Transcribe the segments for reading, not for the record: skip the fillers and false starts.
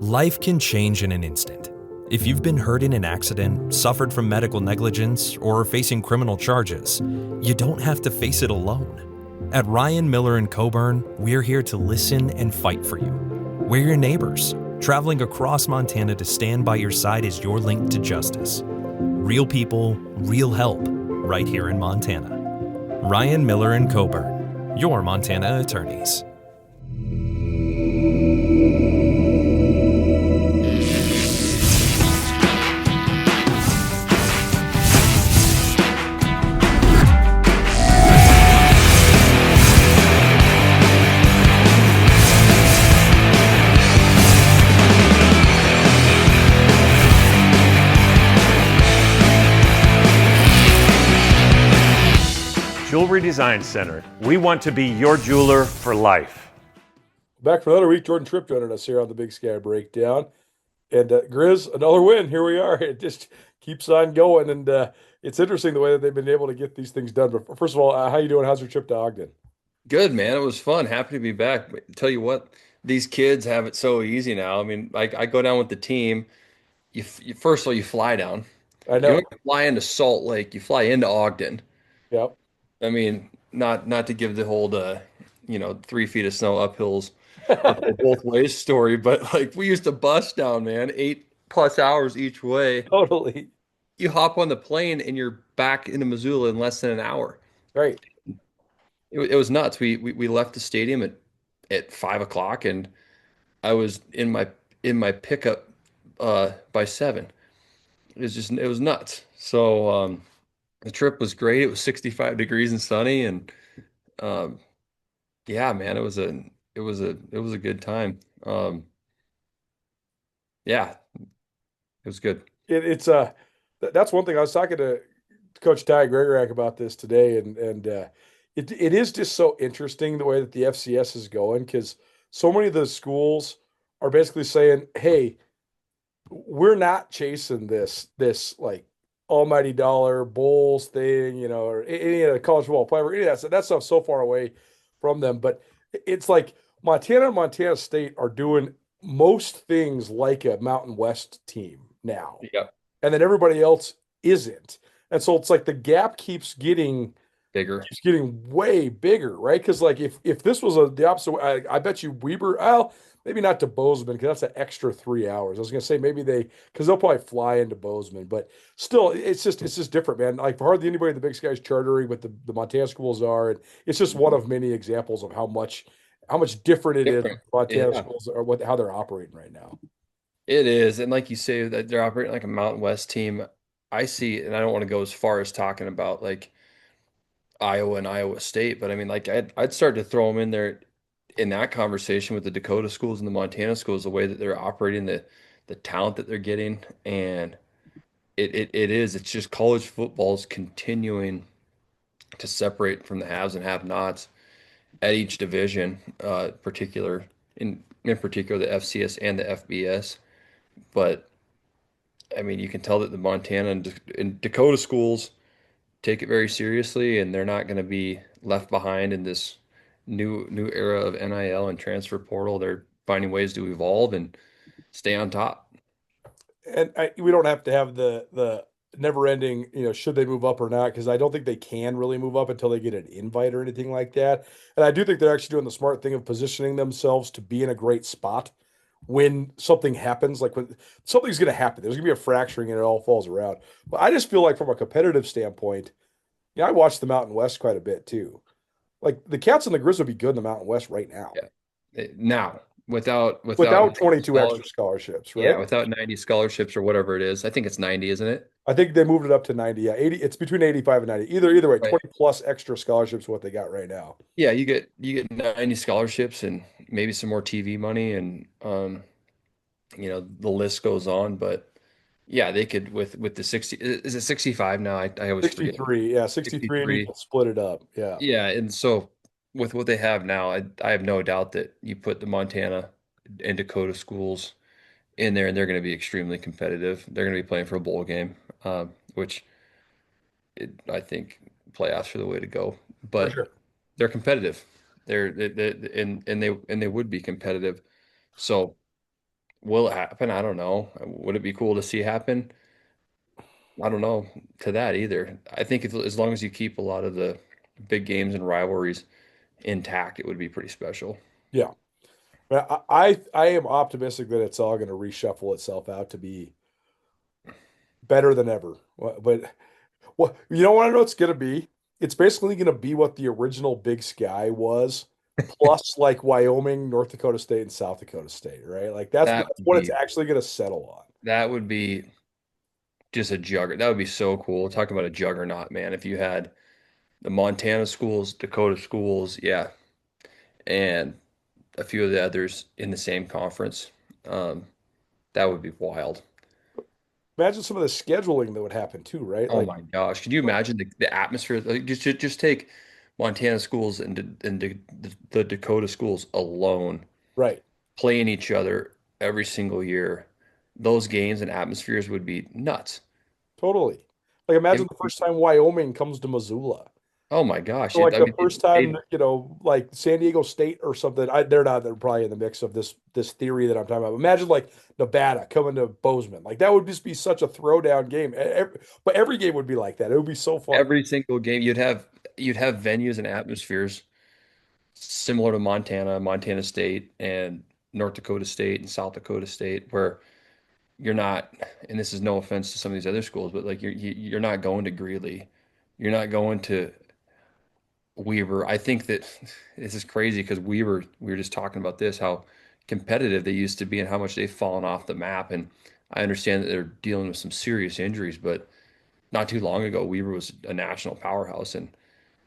Life can change in an instant. If you've been hurt in an accident, suffered from medical negligence, or are facing criminal charges, you don't have to face it alone. At Ryan Miller and Coburn, we're here to listen and fight for you. We're your neighbors, traveling across Montana to stand by your side as your link to justice. Real people, real help, right here in Montana. Ryan Miller and Coburn, your Montana attorneys. Jewelry Design Center. We want to be your jeweler for life. Back for another week. Jordan Tripp joining us here on the Big Sky Breakdown. And Griz, another win. Here we are. It just keeps on going. And it's interesting the way that they've been able to get these things done. But first of all, how you doing? How's your trip to Ogden? Good, man. It was fun. Happy to be back. But tell you what, these kids have it so easy now. I mean, I go down with the team. First of all, you fly down. I You know. don't fly into Salt Lake. You fly into Ogden. Yep. I mean, not to give the whole 3 feet of snow uphills both ways story, but like we used to bus down, man, 8+ hours each way. Totally. You hop on the plane and you're back into Missoula in less than an hour. Right. It was nuts. We left the stadium at 5 o'clock, and I was in my pickup by 7. It was nuts. So the trip was great. It was 65 degrees and sunny, and yeah, man, it was a good time. Yeah, it was good. It's that's one thing. I was talking to Coach Ty Gregorak about this today, and it is just so interesting the way that the FCS is going, because so many of the schools are basically saying, "Hey, we're not chasing this like almighty dollar bowls thing, or any of the college football player, any of that stuff's so far away from them." But it's like Montana and Montana State are doing most things like a Mountain West team now, Yeah, and then everybody else isn't. And so it's like the gap bigger. keeps getting way bigger, right? Because like if this was the opposite way, I bet you Weber, well, maybe not to Bozeman because that's an extra 3 hours. I was gonna say maybe because they'll probably fly into Bozeman, but still, it's just different, man. Like hardly anybody in the Big Sky's chartering, but the Montana schools are, and it's just one of many examples of how much different it is. Different. Montana Yeah, schools are how they're operating right now. it is. And like you say, that they're operating like a Mountain West team. I see, and I don't want to go as far as talking about like Iowa and Iowa State, but I mean, like I'd start to throw them in there in that conversation with the Dakota schools and the Montana schools, the way that they're operating, the talent that they're getting, and it's just college football's continuing to separate from the haves and have-nots at each division, in particular the FCS and the FBS. But I mean, you can tell that the Montana and Dakota schools take it very seriously, and they're not going to be left behind in this new era of NIL and transfer portal. They're finding ways to evolve and stay on top. And we don't have to have the never ending, should they move up or not? Because I don't think they can really move up until they get an invite or anything like that. And I do think they're actually doing the smart thing of positioning themselves to be in a great spot when something happens. Like when something's going to happen, there's going to be a fracturing and it all falls around. But I just feel like from a competitive standpoint, I watch the Mountain West quite a bit too. Like the Cats and the Grizz would be good in the Mountain West right now. Yeah. Now, without 22 extra scholarships, right? Yeah, without 90 scholarships or whatever it is. I think it's 90, isn't it? I think they moved it up to 90. Yeah, 80. It's between 85 and 90. Either way, Right. 20 plus extra scholarships, what they got right now. Yeah, you get 90 scholarships and maybe some more TV money, and the list goes on. But yeah, they could with the 60. Is it 65 now? I always forget. 63. Yeah, 63, and you can split it up. Yeah. Yeah, and so with what they have now, I have no doubt that you put the Montana and Dakota schools in there, and they're going to be extremely competitive. They're going to be playing for a bowl game, which I think playoffs are the way to go. For But sure. they're competitive. And they would be competitive. So Will it happen? I don't know. Would it be cool to see happen? I don't know to that either. I think if, as long as you keep a lot of the big games and rivalries intact, it would be pretty special. Yeah. But I am optimistic that it's all going to reshuffle itself out to be better than ever. But well, you don't want to know what it's going to be? It's basically going to be what the original Big Sky was, plus like Wyoming, North Dakota State, and South Dakota State, right? Like That that's would what it's be actually going to settle on. that would be just a juggernaut. That would be so cool. Talk about a juggernaut, man. If you had the Montana schools, Dakota schools, yeah, and a few of the others in the same conference, um, that would be wild. Imagine some of the scheduling that would happen too, right? Oh Like, my gosh. Could you imagine the atmosphere? Like just take Montana schools and the Dakota schools alone right, playing each other every single year. Those games and atmospheres would be nuts. totally. Like, It imagine would the be, first time Wyoming comes to Missoula. oh my gosh. Or like I the mean, first time, they like San Diego State or something. They're not. They're probably in the mix of this theory that I'm talking about. Imagine like Nevada coming to Bozeman. Like that would just be such a throwdown game. But every game would be like that. It would be so fun. every single game you'd have venues and atmospheres similar to Montana, Montana State, and North Dakota State and South Dakota State, where you're not, and this is no offense to some of these other schools, but like you're not going to Greeley, you're not going to Weber. I think that this is crazy because we were just talking about this, how competitive they used to be and how much they've fallen off the map. And I understand that they're dealing with some serious injuries, but not too long ago, Weber was a national powerhouse and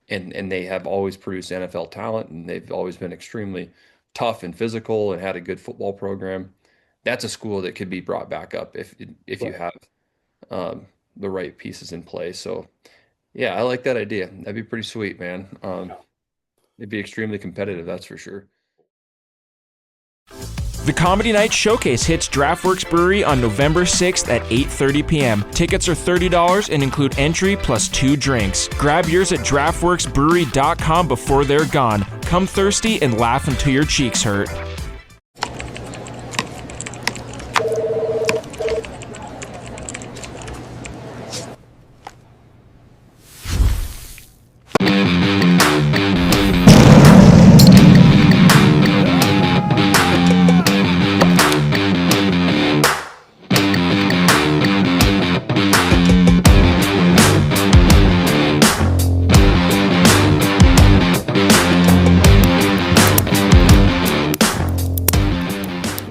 they have always produced NFL talent and they've always been extremely tough and physical and had a good football program. That's a school that could be brought back up if you Right. have the right pieces in place. So yeah, I like that idea. That'd be pretty sweet, man. It'd be extremely competitive, that's for sure. The Comedy Night Showcase hits DraftWorks Brewery on November 6th at 8:30 p.m. Tickets are $30 and include entry plus 2 drinks. Grab yours at draftworksbrewery.com before they're gone. Come thirsty and laugh until your cheeks hurt.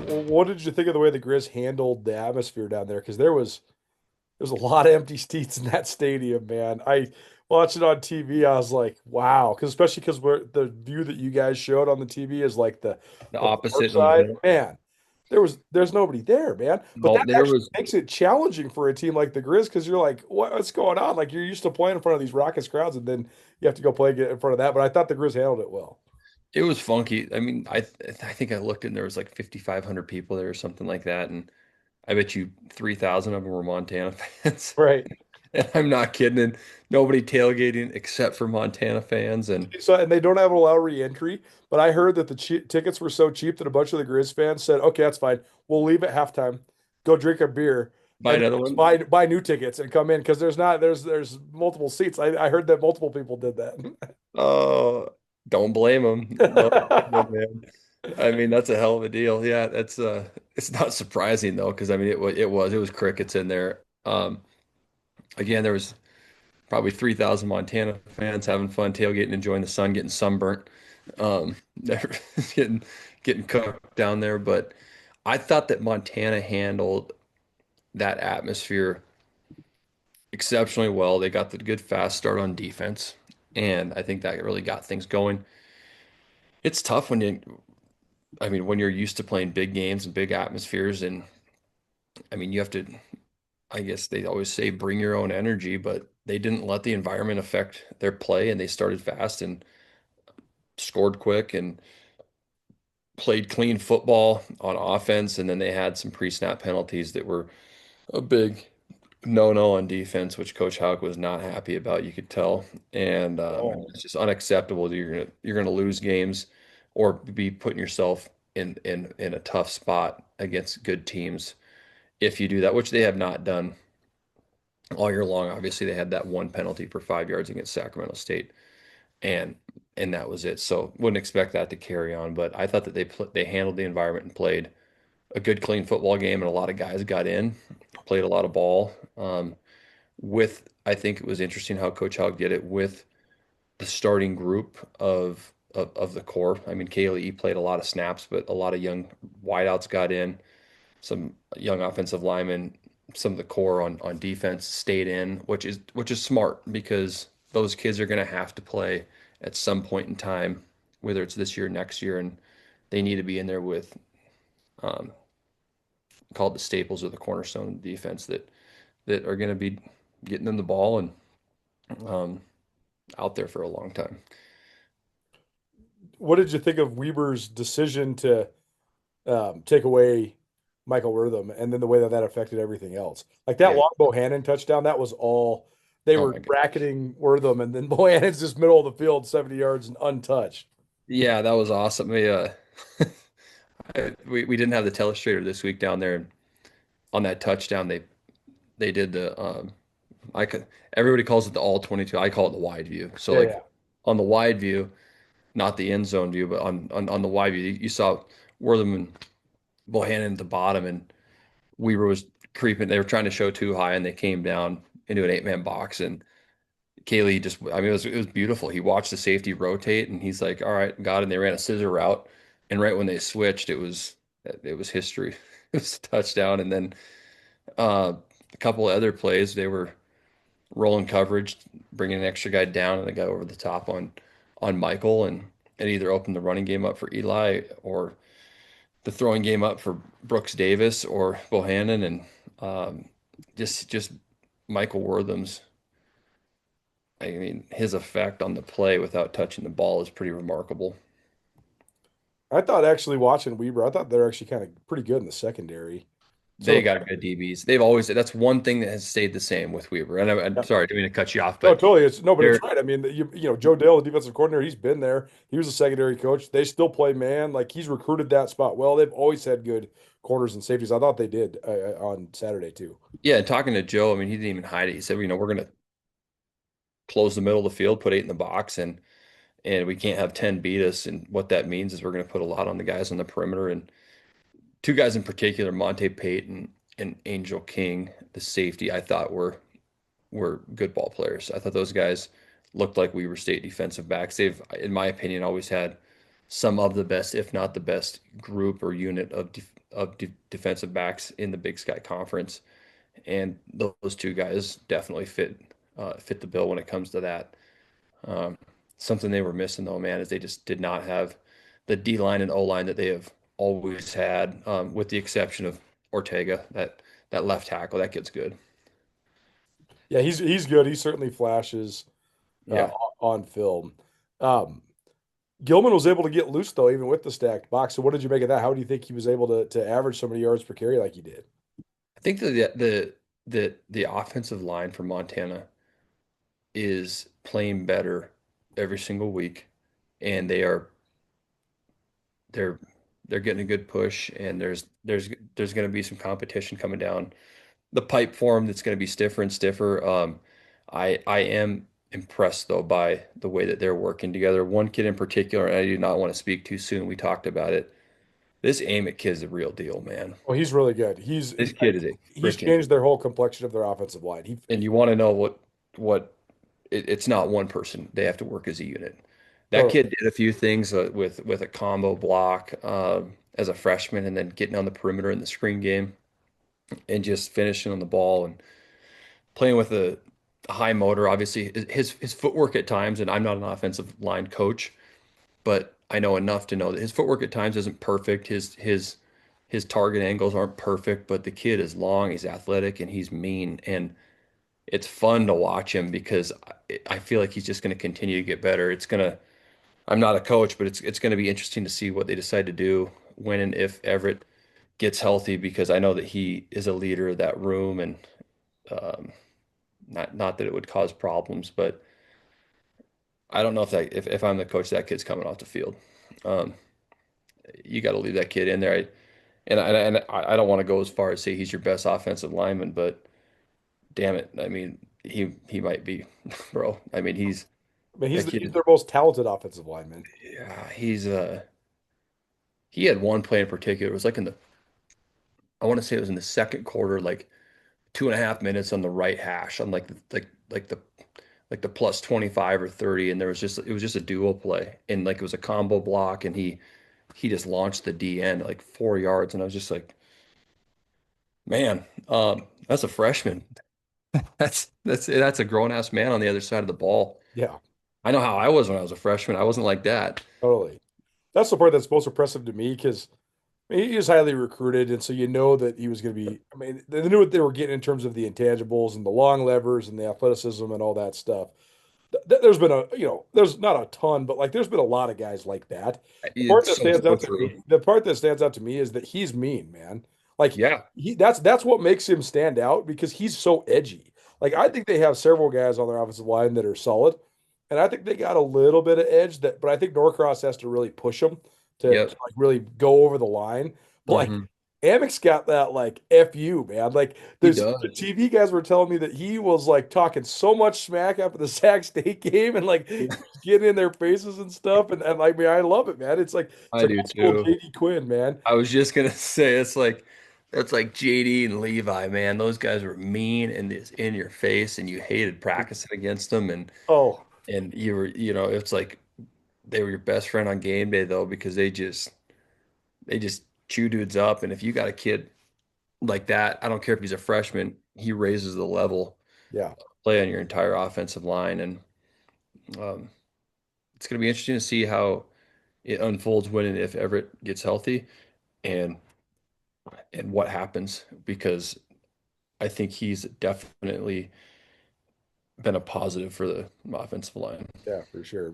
What did you think of the way the Grizz handled the atmosphere down there? Because there's a lot of empty seats in that stadium, man. I watched it on TV. I was like, wow. Because especially because the view that you guys showed on the TV is like The the far opposite in the side. middle. Man, there's nobody there, man. But No, that there actually was makes it challenging for a team like the Grizz because you're like, what's going on? Like you're used to playing in front of these raucous crowds, and then you have to go play in front of that. But I thought the Grizz handled it well. it was funky. I mean, I think I looked and there was like 5,500 people there or something like that, and I bet you 3,000 of them were Montana fans. Right. And I'm not kidding. And nobody tailgating except for Montana fans. And So, and they don't have allow re-entry, but I heard that the tickets were so cheap that a bunch of the Grizz fans said, "Okay, that's fine. We'll leave at halftime, go drink a beer, buy and another just one. buy new tickets and come in because there's multiple seats." I heard that multiple people did that. Oh, don't blame them. Don't blame 'em, man. I mean, that's a hell of a deal. Yeah, that's it's not surprising though, because I mean, it was crickets in there. Again, there was probably 3,000 Montana fans having fun tailgating, enjoying the sun, getting sunburnt, they're getting getting cooked down there. But I thought that Montana handled that atmosphere exceptionally well. They got the good fast start on defense, and I think that really got things going. It's tough I mean, when you're used to playing big games and big atmospheres, and I mean, you have to, I guess they always say bring your own energy, but they didn't let the environment affect their play, and they started fast and scored quick and played clean football on offense, and then they had some pre-snap penalties that were a big no-no on defense, which Coach Houck was not happy about. You could tell, and Oh, it's just unacceptable that you're gonna lose games or be putting yourself in a tough spot against good teams if you do that, which they have not done all year long. Obviously, they had that one penalty for 5 yards against Sacramento State, and that was it. So wouldn't expect that to carry on. But I thought that they handled the environment and played a good, clean football game, and a lot of guys got in, played a lot of ball. With I think it was interesting how Coach Hogg did it with the starting group of the core. I mean, Kaylee played a lot of snaps, but a lot of young wideouts got in, some young offensive linemen, some of the core on defense stayed in, which is smart because those kids are going to have to play at some point in time, whether it's this year, next year, and they need to be in there with um, called the staples or the cornerstone defense that are going to be getting them the ball and um, out there for a long time. What did you think of Weber's decision to take away Michael Wortham, and then the way that that affected everything else? Like that Yeah. long Bohannon touchdown, that was all they Oh were my God. bracketing Wortham, and then Bohannon's just middle of the field, 70 yards and untouched. Yeah, that was awesome. We didn't have the telestrator this week down there, and on that touchdown they did the I could everybody calls it the all 22. I call it the wide view. So Yeah, like yeah. on the wide view, not the end zone view, but on the wide view, you saw Wortham and Bohannon at the bottom, and Weaver was creeping. They were trying to show too high, and they came down into an 8-man box, and Kaylee just, I mean, it was beautiful. He watched the safety rotate, and he's like, "All right, got it." And they ran a scissor route, and right when they switched, it was history. It was a touchdown, and then a couple of other plays, they were rolling coverage, bringing an extra guy down, and they got over the top on Michael, and it either opened the running game up for Eli or the throwing game up for Brooks Davis or Bohannon, and just Michael Wortham's. I mean, his effect on the play without touching the ball is pretty remarkable. I thought actually watching Weber, I thought they're actually kind of pretty good in the secondary. They So, got good DBs. They've always, that's one thing that has stayed the same with Weaver. And I'm yeah. sorry, I didn't mean to cut you off, No, but totally. It's no, but it's they're, right. I mean, Joe Dale, the defensive coordinator, he's been there. He was a secondary coach. They still play man. Like he's recruited that spot well. They've always had good corners and safeties. I thought they did on Saturday too. yeah, talking to Joe, I mean, he didn't even hide it. He said, we're going to close the middle of the field, put 8 in the box, and we can't have 10 beat us. And what that means is we're going to put a lot on the guys on the perimeter. And two guys in particular, Monte Payton and Angel King, the safety, I thought were good ball players. I thought those guys looked like Weber State defensive backs. They've, in my opinion, always had some of the best, if not the best, group or unit of defensive backs in the Big Sky Conference, and those two guys definitely fit the bill when it comes to that. Um, Something they were missing though, man, is they just did not have the D line and O line that they have always had, with the exception of Ortega. That left tackle, that kid's good. Yeah, he's good. He certainly flashes uh, Yeah. on film. Um, Gilman was able to get loose though, even with the stacked box. So, what did you make of that? How do you think he was able to average so many yards per carry like he did? I think that the offensive line for Montana is playing better every single week, and they're they're getting a good push, and there's going to be some competition coming down the pipe for them that's going to be stiffer and stiffer. I am impressed though by the way that they're working together. One kid in particular, and I do not want to speak too soon. We talked about it. This Amick kid's the real deal, man. Well, he's really good. This kid is a He's freaking, changed their whole complexion of their offensive line. and you want to know what it's not one person. They have to work as a unit. That Totally. kid did a few things with a combo block as a freshman, and then getting on the perimeter in the screen game, and just finishing on the ball and playing with a high motor. Obviously, his footwork at times, and I'm not an offensive line coach, but I know enough to know that his footwork at times isn't perfect. His target angles aren't perfect, but the kid is long, he's athletic, and he's mean, and it's fun to watch him because I feel like he's just going to continue to get better. It's gonna. I'm not a coach, but it's going to be interesting to see what they decide to do when and if Everett gets healthy, because I know that he is a leader of that room, and um, not that it would cause problems, but I don't know if I'm the coach, that kid's coming off the field. Um, you got to leave that kid in there. And I don't want to go as far as say he's your best offensive lineman, but damn it, I mean he might be, bro. I mean I mean, he's that he's kid. their most talented offensive lineman. Yeah, he had one play in particular. It was like I want to say it was in the second quarter, like 2.5 minutes on the right hash on like the plus 25 or 30, and it was just a duo play, and like it was a combo block, and he just launched the DN like 4 yards, and I was just like, man, that's a freshman. That's a grown ass man on the other side of the ball. Yeah, I know how I was when I was a freshman. I wasn't like that. totally. That's the part that's most impressive to me because he was highly recruited, and so you know that he was going to be. I mean, they knew what they were getting in terms of the intangibles and the long levers and the athleticism and all that stuff. There's been there's not a ton, but like there's been a lot of guys like that. It's so true. The part that stands out to me is that he's mean, man. Like Yeah, that's what makes him stand out because he's so edgy. Like I think they have several guys on their offensive line that are solid, and I think they got a little bit of edge but I think Norcross has to really push them to yep. like really go over the line. But like Hmm. Amic's got that like FU, man. Like He the does. TV guys were telling me that he was like talking so much smack after the Sac State game and like just getting in their faces and stuff. And like I love it, man. It's I like do old school too. JD Quinn, man. I was just gonna say that's like JD and Levi, man. Those guys were mean and this in your face, and you hated practicing against them, Oh, and you were, it's like they were your best friend on game day though, because they just chew dudes up, and if you got a kid like that, I don't care if he's a freshman, he raises the level yeah. play on your entire offensive line, and um, it's gonna be interesting to see how it unfolds when and if Everett gets healthy, and what happens because I think he's definitely been a positive for the offensive line. Yeah, for sure.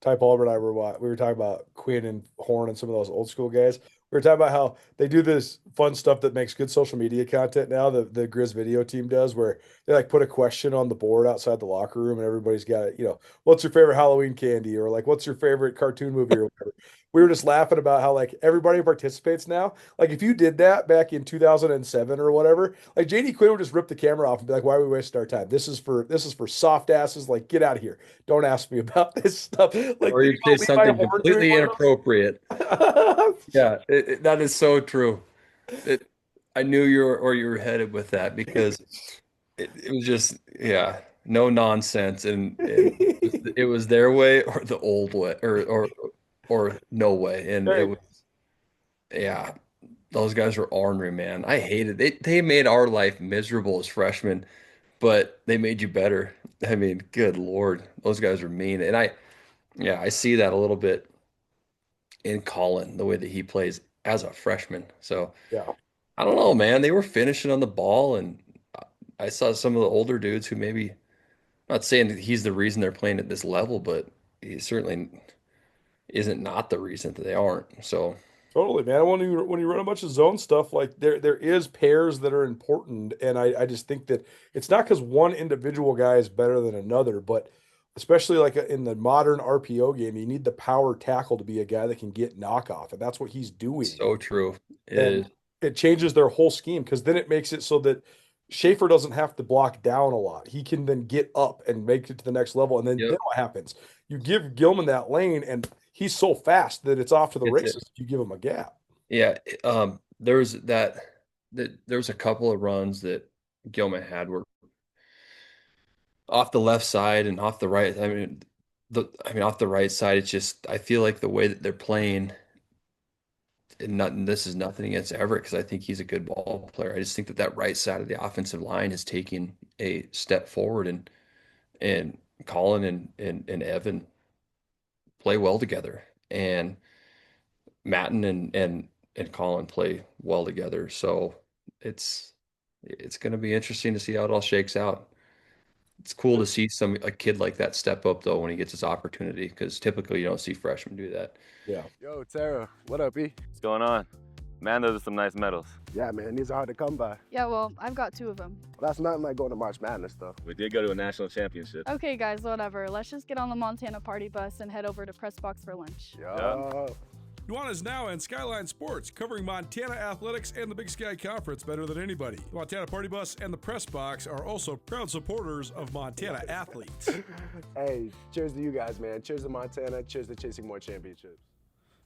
Ty Palmer and I we were talking about Quinn and Horn and some of those old school guys. We were talking about how they do this fun stuff that makes good social media content now. The Griz video team does, where they like put a question on the board outside the locker room, and everybody's got it. What's your favorite Halloween candy, or like what's your favorite cartoon movie, or whatever. We were just laughing about how like everybody participates now. Like if you did that back in 2007 or whatever, like JD Quinn would just rip the camera off and be like, "Why are we wasting our time? This is for soft asses. Like get out of here. Don't ask me about this stuff." Like Or think you say about Levi something Horn doing completely one inappropriate. of those. Yeah, that is so true. It, I knew you were headed with that because it was just, yeah, no nonsense, and it was their way or the old way, or no way, and it Right. was, yeah, those guys were ornery, man. I hated they made our life miserable as freshmen, but they made you better. I mean, good Lord, those guys were mean, and yeah, I see that a little bit in Colin, the way that he plays as a freshman. So Yeah. I don't know, man. They were finishing on the ball, and I saw some of the older dudes who maybe, not saying that he's the reason they're playing at this level, but he certainly isn't not the reason that they aren't. So Totally, man. When you run a bunch of zone stuff, like there is pairs that are important, and I just think that it's not because one individual guy is better than another, but especially like in the modern RPO game, you need the power tackle to be a guy that can get knockoff, and that's what he's doing. so true. It And is. it changes their whole scheme because then it makes it so that Schaefer doesn't have to block down a lot. He can then get up and make it to the next level. And then Yep. what happens? You give Gilman that lane, and he's so fast that it's off to the It's it. races if you give him a gap. Yeah. There was there was a couple of runs that Gilman had were off the left side and off the right. I mean off the right side, it's just I feel like the way that they're playing, and this is nothing against Everett because I think he's a good ball player. I just think that right side of the offensive line is taking a step forward, and Colin and Evan play well together, and Matten and Colin play well together. So it's going to be interesting to see how it all shakes out. It's cool to see a kid like that step up though when he gets his opportunity, because typically you don't see freshmen do that. Yeah. Yo, Tara, what up, E? What's going on? Man, those are some nice medals. Yeah, man, these are hard to come by. Yeah, well, I've got 2 of them. Well, that's nothing like going to March Madness, though. We did go to a national championship. Okay, guys, whatever. Let's just get on the Montana party bus and head over to Press Box for lunch. Yeah. Nuanez Now and Skyline Sports, covering Montana athletics and the Big Sky Conference better than anybody. Montana Party Bus and the Press Box are also proud supporters of Montana athletes. Hey, cheers to you guys, man. Cheers to Montana. Cheers to chasing more championships.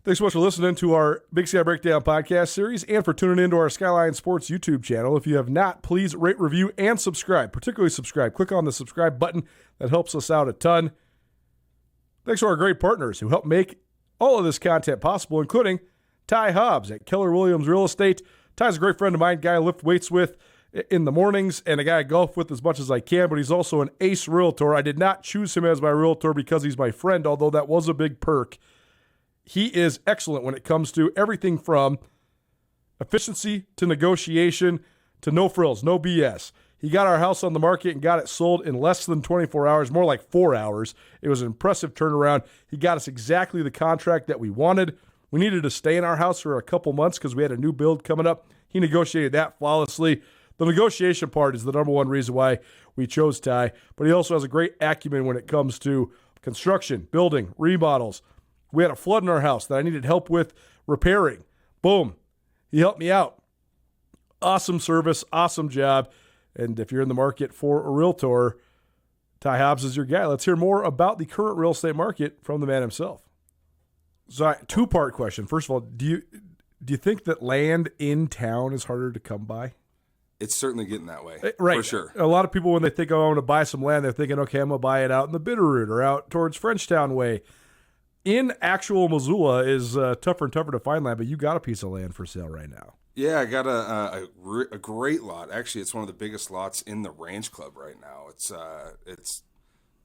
Thanks so much for listening to our Big Sky Breakdown podcast series and for tuning into our Skyline Sports YouTube channel. If you have not, please rate, review, and subscribe. Particularly subscribe. Click on the subscribe button. That helps us out a ton. Thanks to our great partners who help make all of this content possible, including Ty Hobbs at Keller Williams Real Estate. Ty's a great friend of mine, guy I lift weights with in the mornings, and a guy I golf with as much as I can, but he's also an ace realtor. I did not choose him as my realtor because he's my friend, although that was a big perk. He is excellent when it comes to everything from efficiency to negotiation to no frills, no BS. He got our house on the market and got it sold in less than 24 hours, more like 4 hours. It was an impressive turnaround. He got us exactly the contract that we wanted. We needed to stay in our house for a couple months because we had a new build coming up. He negotiated that flawlessly. The negotiation part is the number one reason why we chose Ty, but he also has a great acumen when it comes to construction, building, remodels. We had a flood in our house that I needed help with repairing. Boom. He helped me out. Awesome service, awesome job. And if you're in the market for a realtor, Ty Hobbs is your guy. Let's hear more about the current real estate market from the man himself. So, two-part question. First of all, do you think that land in town is harder to come by? It's certainly getting that way, right? For sure. A lot of people, when they think, oh, I want to buy some land, they're thinking, okay, I'm going to buy it out in the Bitterroot or out towards Frenchtown way. In actual Missoula is tougher and tougher to find land, but you got a piece of land for sale right now. Yeah, I got a great lot. Actually, it's one of the biggest lots in the Range Club right now. It's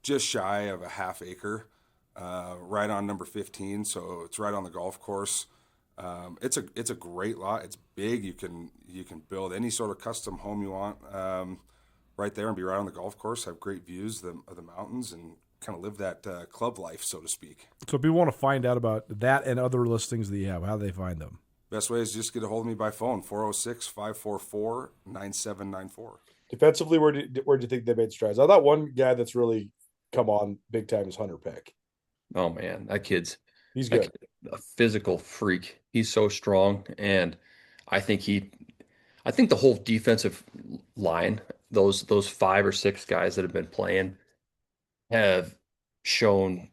just shy of a half acre, right on number 15. So it's right on the golf course. It's a great lot. It's big. You can build any sort of custom home you want right there and be right on the golf course. Have great views of the mountains and kind of live that club life, so to speak. So if people want to find out about that and other listings that you have, how do they find them? Best way is just get a hold of me by phone, 406-544-9794. Defensively, where do you think they made strides? I thought one guy that's really come on big time is Hunter Peck. Oh, man, that kid's he's good. A physical freak. He's so strong, and I think the whole defensive line, those 5 or 6 guys that have been playing, have shown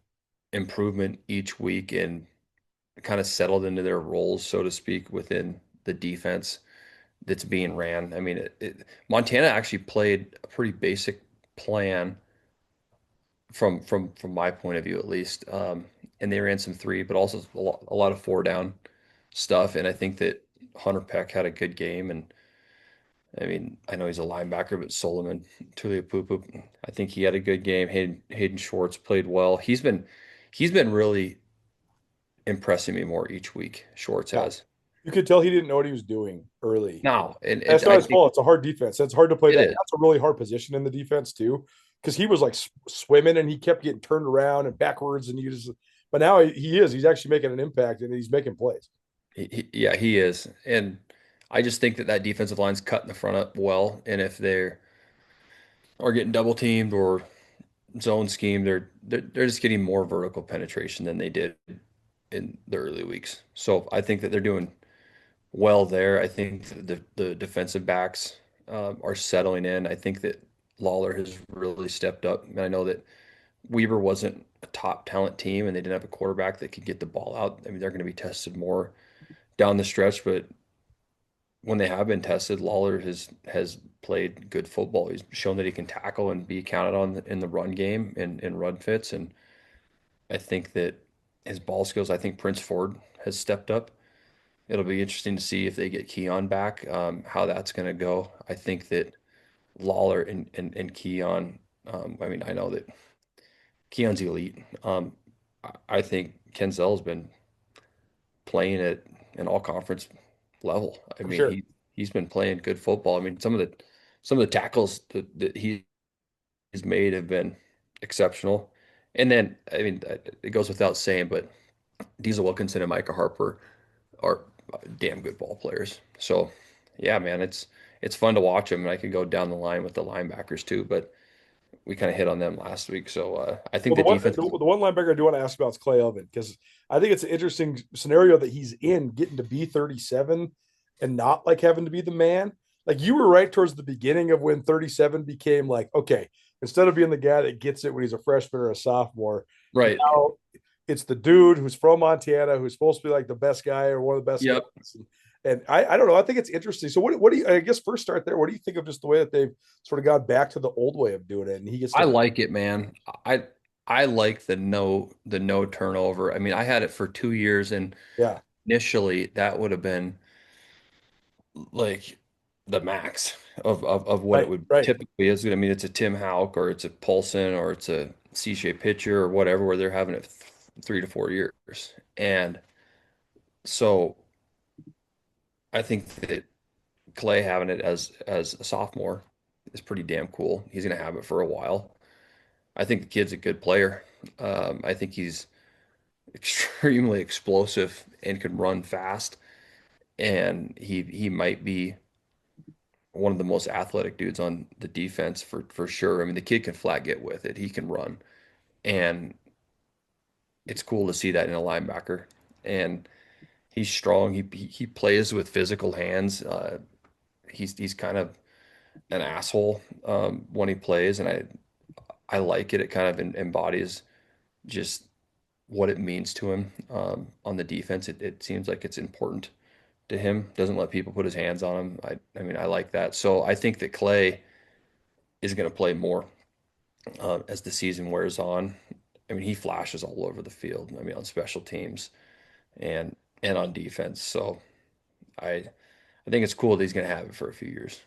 improvement each week and kind of settled into their roles, so to speak, within the defense that's being ran. I mean, Montana actually played a pretty basic plan from my point of view, at least. And they ran some 3, but also a lot of 4 down stuff. And I think that Hunter Peck had a good game. And I mean, I know he's a linebacker, but Solomon Tuliapupu, I think he had a good game. Hayden Schwartz played well. He's been really impressing me more each week. Schwartz has. You could tell he didn't know what he was doing early. No, and that's not his fault. It's a hard defense. It's hard to play that. Is. That's a really hard position in the defense too, because he was like swimming and he kept getting turned around and backwards, and but now he's actually making an impact and he's making plays. He is, and I just think that defensive line's cutting the front up well, and if they are getting double teamed or zone schemed, they're just getting more vertical penetration than they did in the early weeks. So I think that they're doing well there. I think the defensive backs are settling in. I think that Lawler has really stepped up. And I know that Weber wasn't a top talent team and they didn't have a quarterback that could get the ball out. I mean, they're going to be tested more down the stretch, but when they have been tested, Lawler has played good football. He's shown that he can tackle and be counted on in the run game and in run fits. And I think that his ball skills, I think Prince Ford has stepped up. It'll be interesting to see if they get Keon back, how that's going to go. I think that Lawler and Keon, I mean, I know that Keon's elite. I think Kenzel's been playing at an all-conference level. I mean, sure. He's been playing good football. I mean, some of the tackles that he's made have been exceptional. And then, I mean, it goes without saying, but Diesel Wilkinson and Micah Harper are damn good ball players. So, yeah, man, it's fun to watch them. And I could go down the line with the linebackers too, but we kind of hit on them last week. So I think Well, the defense. the one linebacker I do want to ask about is Clay Oven, because I think it's an interesting scenario that he's in, getting to be 37 and not like having to be the man. Like, you were right towards the beginning of when 37 became like, okay, instead of being the guy that gets it when he's a freshman or a sophomore, Right. now it's the dude who's from Montana who's supposed to be like the best guy or one of the best Yep. guys. And I don't know. I think it's interesting. So what do you, I guess first start there. What do you think of just the way that they've sort of gone back to the old way of doing it? And he gets, I like it, man. I like the no turnover. I mean, I had it for 2 years, and yeah, initially that would have been like the max of what Right, it would right. typically is. I mean, it's a Tim Houck or it's a Paulson or it's a C.J. Pitcher or whatever, where they're having it 3 to 4 years. And so I think that Clay having it as a sophomore is pretty damn cool. He's going to have it for a while. I think the kid's a good player. I think he's extremely explosive and can run fast. And he might be one of the most athletic dudes on the defense for sure. I mean, the kid can flat get with it. He can run. And it's cool to see that in a linebacker. And he's strong. He plays with physical hands. He's kind of an asshole when he plays, and I like it. It kind of embodies just what it means to him on the defense. It seems like it's important to him. Doesn't let people put his hands on him. I mean, I like that. So I think that Clay is going to play more as the season wears on. I mean, he flashes all over the field. I mean, on special teams and on defense. So I think it's cool that he's going to have it for a few years.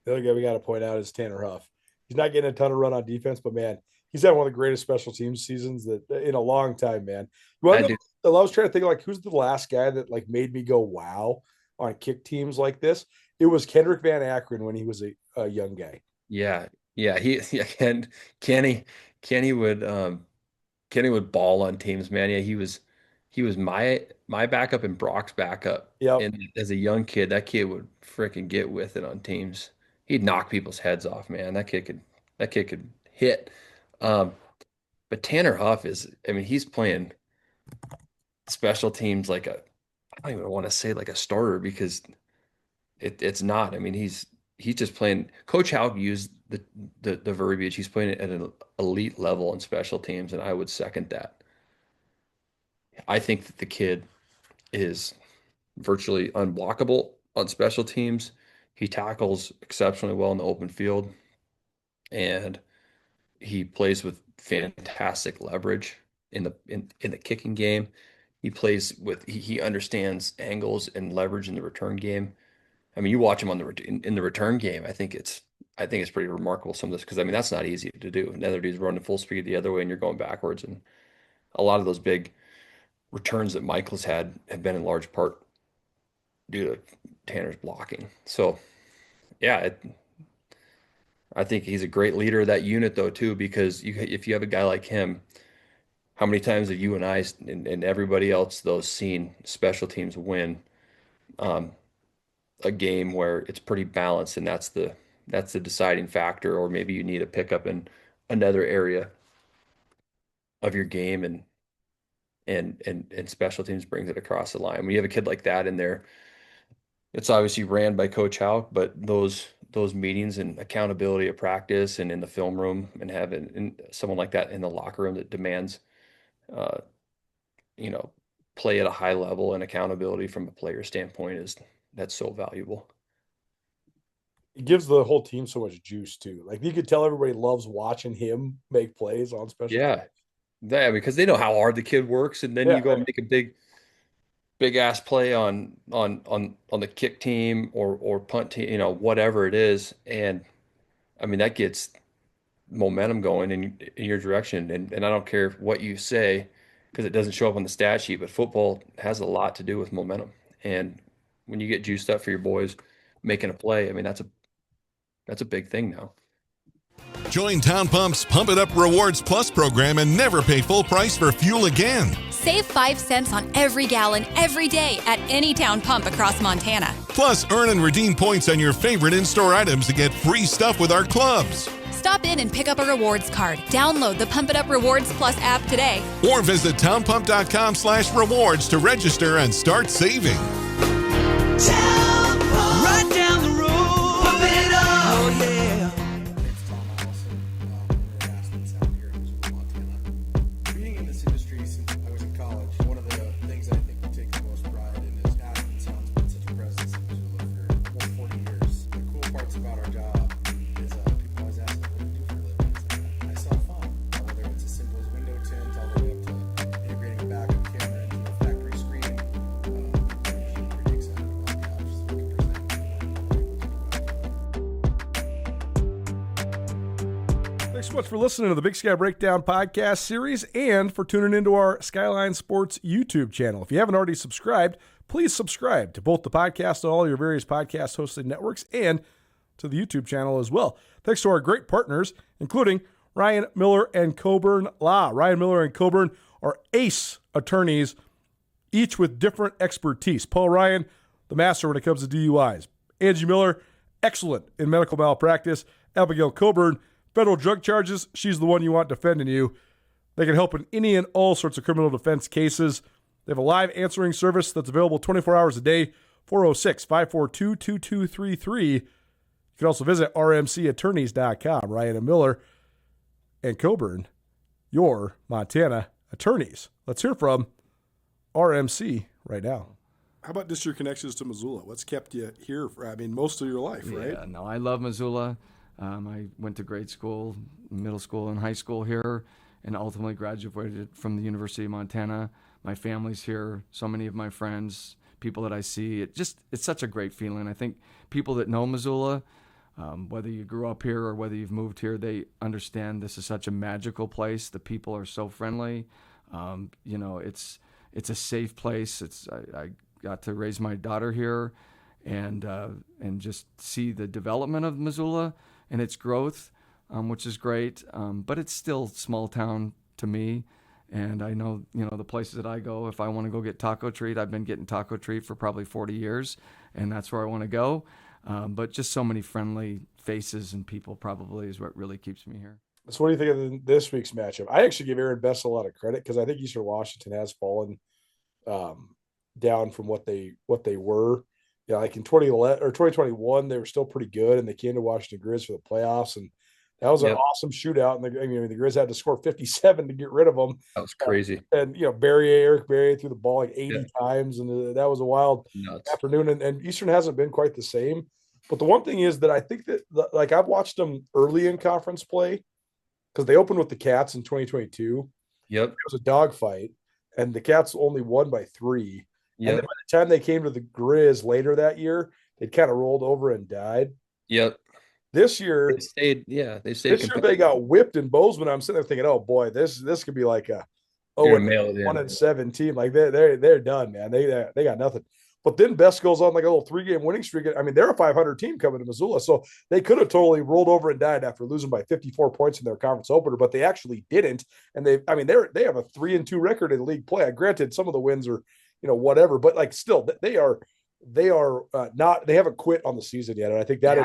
The other guy we got to point out is Tanner Huff. He's not getting a ton of run on defense, but man, he's had one of the greatest special teams seasons that in a long time, man. I was trying to think, like, who's the last guy that like made me go wow on kick teams like this? It was Kendrick Van Akron when he was a young guy. Yeah. And Kenny would ball on teams, man. Yeah, he was my backup and Brock's backup. Yep. And as a young kid, that kid would freaking get with it on teams. He'd knock people's heads off, man. That kid could hit. But Tanner Huff he's playing special teams like I don't even want to say like a starter, because it's not. I mean, he's just playing. Coach Houck used the verbiage. He's playing at an elite level in special teams, and I would second that. I think that the kid is virtually unblockable on special teams. He tackles exceptionally well in the open field, and he plays with fantastic leverage in the kicking game. He understands angles and leverage in the return game. I mean, you watch him in the return game. I think it's pretty remarkable, some of this, because I mean, that's not easy to do. Another dude's running full speed the other way and you're going backwards, and a lot of those big returns that Michael's had have been in large part due to Tanner's blocking. So yeah, I think he's a great leader of that unit though too, because if you have a guy like him, how many times have you and I and everybody else seen special teams win a game where it's pretty balanced, and that's the deciding factor, or maybe you need a pickup in another area of your game, and special teams brings it across the line. When you have a kid like that in there, it's obviously ran by Coach Houck, but those meetings and accountability of practice and in the film room, and having someone like that in the locker room that demands play at a high level and accountability from a player standpoint, that's so valuable. It gives the whole team so much juice too. Like, you could tell everybody loves watching him make plays on special teams. Yeah, because they know how hard the kid works, and then you go and make a big ass play on the kick team or punt team, whatever it is, and I mean that gets momentum going in your direction, and I don't care what you say, because it doesn't show up on the stat sheet, but football has a lot to do with momentum, and when you get juiced up for your boys making a play, I mean that's a big thing now. Join Town Pump's Pump It Up Rewards Plus program and never pay full price for fuel again. Save 5 cents on every gallon every day at any Town Pump across Montana. Plus, earn and redeem points on your favorite in-store items to get free stuff with our clubs. Stop in and pick up a rewards card. Download the Pump It Up Rewards Plus app today. Or visit townpump.com/rewards to register and start saving. Right down the road, pump it up. Oh, yeah. Being in this industry since I was in college, one of the things I think we take the most pride in is Athens Sound's been such a presence in Missoula for almost 40 years. The cool parts about our job is people always ask, what do you do for a living? I sell phone, whether it's as simple as window tint all the way up to integrating a backup camera into a factory screen. I'm usually pretty excited about the options we can present. Thanks so much for listening to the Big Sky Breakdown podcast series and for tuning into our Skyline Sports YouTube channel. If you haven't already subscribed, please subscribe to both the podcast and all your various podcast hosting networks and to the YouTube channel as well. Thanks to our great partners, including Ryan Miller and Coburn Law. Ryan Miller and Coburn are ace attorneys, each with different expertise. Paul Ryan, the master when it comes to DUIs. Angie Miller, excellent in medical malpractice. Abigail Coburn, federal drug charges. She's the one you want defending you. They can help in any and all sorts of criminal defense cases. They have a live answering service that's available 24 hours a day, 406-542-2233. You can also visit rmcattorneys.com. Ryan and Miller and Coburn, your Montana attorneys. Let's hear from RMC right now. How about just your connections to Missoula? What's kept you here for, most of your life, right? Yeah, no, I love Missoula. I went to grade school, middle school, and high school here, and ultimately graduated from the University of Montana. My family's here, so many of my friends, people that I see. It's such a great feeling. I think people that know Missoula, whether you grew up here or whether you've moved here, they understand this is such a magical place. The people are so friendly. It's a safe place. I got to raise my daughter here, and just see the development of Missoula and its growth, which is great. But it's still small town to me. And I know, the places that I go, if I want to go get taco treat, I've been getting taco treat for probably 40 years, and that's where I want to go. But just so many friendly faces and people probably is what really keeps me here. So what do you think of this week's matchup? I actually give Aaron Best a lot of credit because I think Eastern Washington has fallen down from what they were. Like in 2011 or 2021, they were still pretty good, and they came to Washington Griz for the playoffs, and that was an awesome shootout. And the Griz had to score 57 to get rid of them. That was crazy. And Eric Barrier threw the ball like 80 times, and that was a wild afternoon. And Eastern hasn't been quite the same. But the one thing is that I think that I've watched them early in conference play because they opened with the Cats in 2022. Yep, it was a dogfight, and the Cats only won by 3. Yep. And then by the time they came to the Griz later that year, they'd kind of rolled over and died. Yep. This year they stayed. This year they got whipped in Bozeman. I'm sitting there thinking, oh boy, this could be like a 1-7 team. Like they're done, man. They got nothing. But then Best goes on like a little 3-game winning streak. They're a 500 team coming to Missoula, so they could have totally rolled over and died after losing by 54 points in their conference opener, but they actually didn't. And they have a 3-2 record in league play. Granted, some of the wins are whatever, but still they are not. They haven't quit on the season yet, and I think that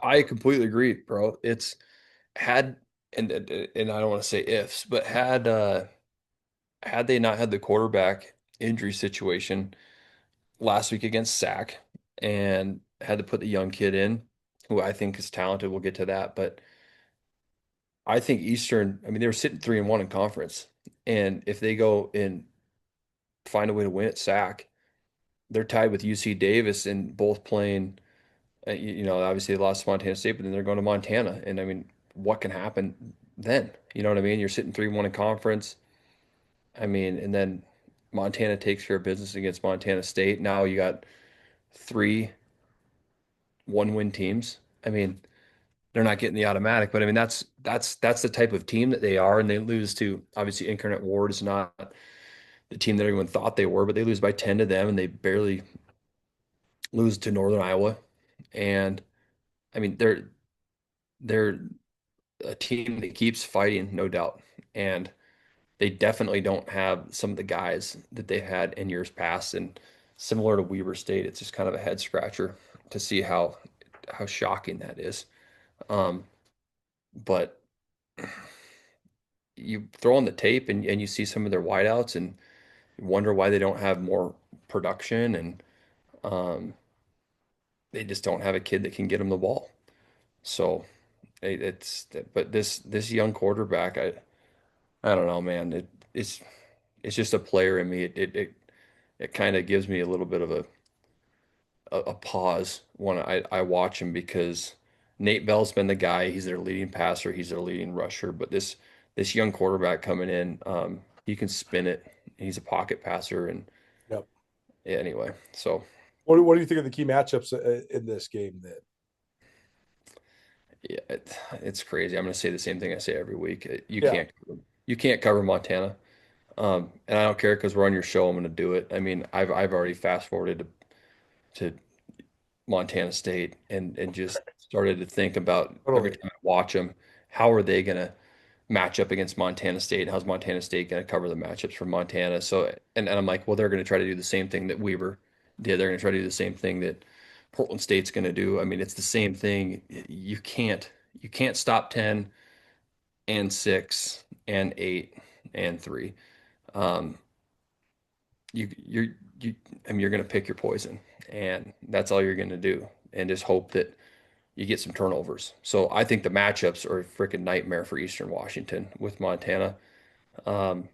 I completely agree, bro. It's and I don't want to say ifs, but had they not had the quarterback injury situation last week against Sac and had to put the young kid in, who I think is talented. We'll get to that, but I think Eastern. They were sitting 3-1 in conference, and if they go and find a way to win at Sac, they're tied with UC Davis and both playing. Obviously they lost to Montana State, but then they're going to Montana. And what can happen then? You know what I mean? You're sitting 3-1 in conference. And then Montana takes care of business against Montana State. Now you got 3 one-win teams. They're not getting the automatic, but that's the type of team that they are. And they lose to, obviously, Incarnate Ward is not the team that everyone thought they were, but they lose by 10 to them, and they barely lose to Northern Iowa. And they're a team that keeps fighting, no doubt. And they definitely don't have some of the guys that they had in years past. And similar to Weber State, it's just kind of a head scratcher to see how shocking that is. Um, but you throw on the tape and you see some of their wideouts and you wonder why they don't have more production, and um, they just don't have a kid that can get them the ball. So it's but this young quarterback, I don't know, man. It's just a player in me. It kind of gives me a little bit of a pause when I watch him, because Nate Bell's been the guy. He's their leading passer. He's their leading rusher. But this young quarterback coming in, he can spin it. He's a pocket passer, and Yep. yeah, anyway. So What do you think of the key matchups in this game? Then yeah, it's crazy. I'm going to say the same thing I say every week. Yeah. You can't cover Montana. And I don't care because we're on your show. I'm going to do it. I mean, I've already fast forwarded to Montana State and just started to think about every Totally. time I watch them, how are they going to match up against Montana State? How's Montana State going to cover the matchups for Montana? So, and I'm like, well, they're going to try to do the same thing that Weber did. They're going to try to do the same thing that Portland State's going to do. I mean, it's the same thing. You can't stop 10 and 6 and 8 and 3. Um, you I mean, you're going to pick your poison, and that's all you're going to do, and just hope that you get some turnovers. So I think the matchups are a freaking nightmare for Eastern Washington with Montana. Um,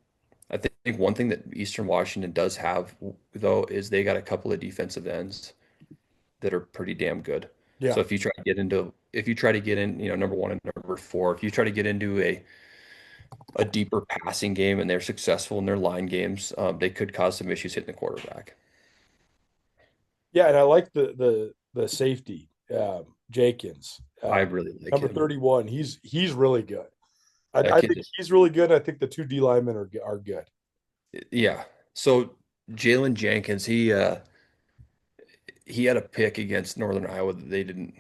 I think one thing that Eastern Washington does have, though, is they got a couple of defensive ends that are pretty damn good. Yeah. So if you try to get in, number one and number four, if you try to get into a deeper passing game and they're successful in their line games, they could cause some issues hitting the quarterback. Yeah, and I like the safety, Jenkins. I really like number him. 31. He's really good. That I kid think just- he's really good. I think the two D linemen are good. Yeah. So Jalen Jenkins, he had a pick against Northern Iowa that they didn't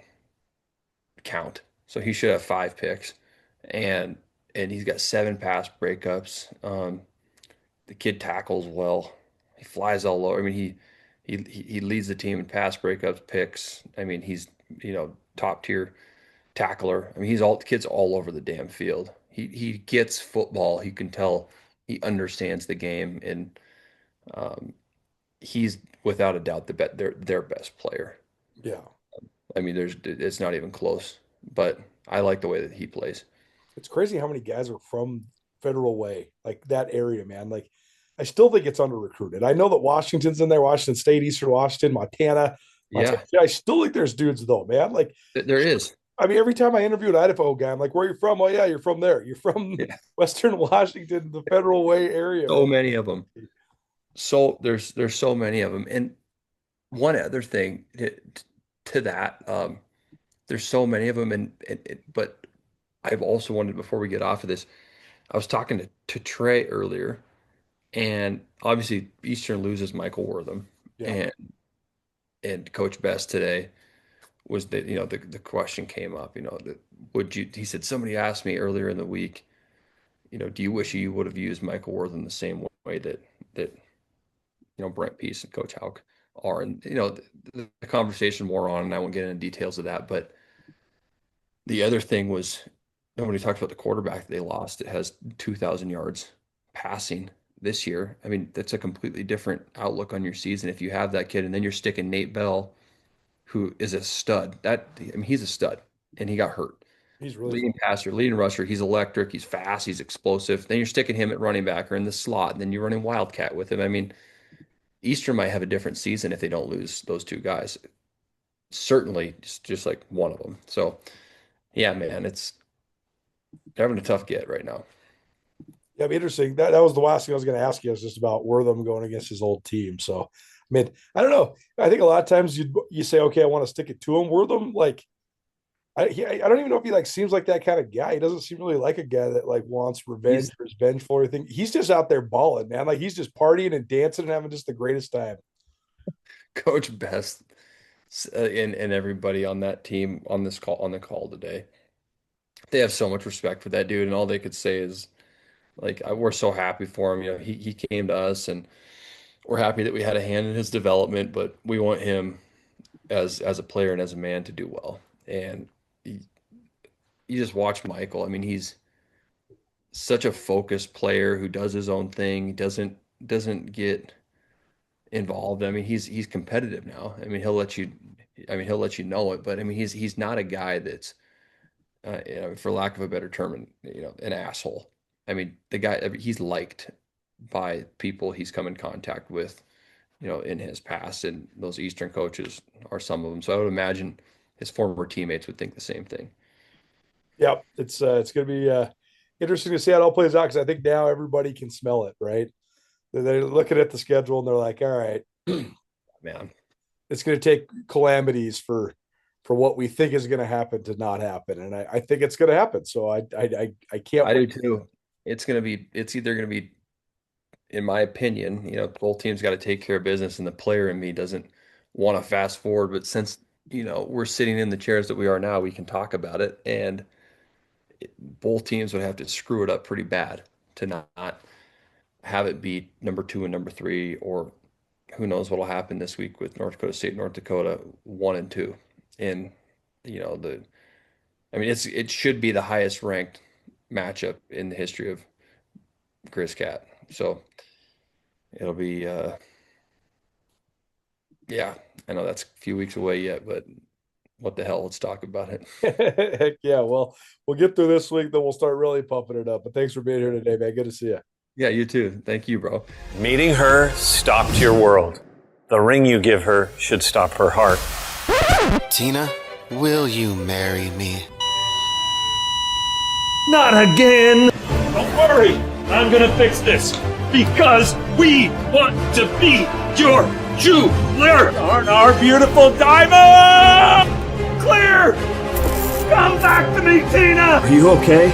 count. So he should have 5 picks. And he's got 7 pass breakups. The kid tackles well. He flies all over. I mean, he leads the team in pass breakups, picks. I mean, he's, top tier tackler. I mean, the kid's all over the damn field. He gets football. You can tell he understands the game, and he's without a doubt their best player. Yeah. I mean, it's not even close. But I like the way that he plays. It's crazy how many guys are from Federal Way, like that area, man. Like, I still think it's under recruited. I know that Washington's in there, Washington State, Eastern Washington, Montana. Yeah. I still think there's dudes though, man. Like, There is. I mean, every time I interview an Idaho guy, I'm like, "Where are you from?" Oh, yeah, you're from there. You're from Western Washington, the Federal Way area. So many of them. So there's so many of them. And one other thing to that, there's so many of them, but I've also wondered, before we get off of this, I was talking to Trey earlier, and obviously Eastern loses Michael Wortham, Yeah. and Coach Best today was that, the question came up, that he said, somebody asked me earlier in the week, do you wish you would have used Michael Wortham the same way that Brent Peace and Coach Hauk are? And the conversation wore on, and I won't get into details of that, but the other thing was, nobody talked about the quarterback they lost. It has 2,000 yards passing this year. I mean, that's a completely different outlook on your season if you have that kid, and then you're sticking Nate Bell, who is a stud. He's a stud, and he got hurt. He's really leading passer, leading rusher. He's electric. He's fast. He's explosive. Then you're sticking him at running back or in the slot, and then you're running Wildcat with him. I mean, Eastern might have a different season if they don't lose those two guys. Certainly, just like one of them. So, yeah, man, they're having a tough get right now. Yeah, it'd be interesting. That was the last thing I was going to ask you. Was just about Wortham going against his old team. So, I mean, I don't know. I think a lot of times you say, okay, I want to stick it to him. Wortham, like, I don't even know if he seems like that kind of guy. He doesn't seem really like a guy that wants revenge or is vengeful or anything. He's just out there balling, man. Like, he's just partying and dancing and having just the greatest time. Coach Best and everybody on that team on the call today, they have so much respect for that dude, and all they could say is, we're so happy for him. He came to us, and we're happy that we had a hand in his development, but we want him as a player and as a man to do well. And you just watch Michael. I mean, he's such a focused player who does his own thing. He doesn't get involved. I mean, he's competitive now. I mean, he'll let you know it, but I mean, he's not a guy that's, for lack of a better term, an asshole. I mean, the guy, he's liked by people he's come in contact with, in his past, and those Eastern coaches are some of them. So I would imagine his former teammates would think the same thing. Yeah, it's going to be interesting to see how it all plays out, because I think now everybody can smell it, right? They're looking at the schedule and they're like, all right, man, it's going to take calamities for what we think is going to happen to not happen. And I think it's going to happen. So I can't. I do too. It's either going to be, in my opinion, both teams got to take care of business, and the player in me doesn't want to fast forward. But since, we're sitting in the chairs that we are now, we can talk about it. And both teams would have to screw it up pretty bad to not have it beat number 2 and number 3, or who knows what'll happen this week with North Dakota State, North Dakota 1 and 2. And it should be the highest ranked matchup in the history of GrizCat. So it'll be, yeah, I know that's a few weeks away yet, but what the hell? Let's talk about it. Heck yeah. Well, we'll get through this week, then we'll start really pumping it up. But thanks for being here today, man. Good to see you. Yeah, you too. Thank you, bro. Meeting her stopped your world. The ring you give her should stop her heart. Tina, will you marry me? Not again! Don't worry, I'm gonna fix this, because we want to be your jeweler on our beautiful diamond! Clear! Come back to me, Tina! Are you okay?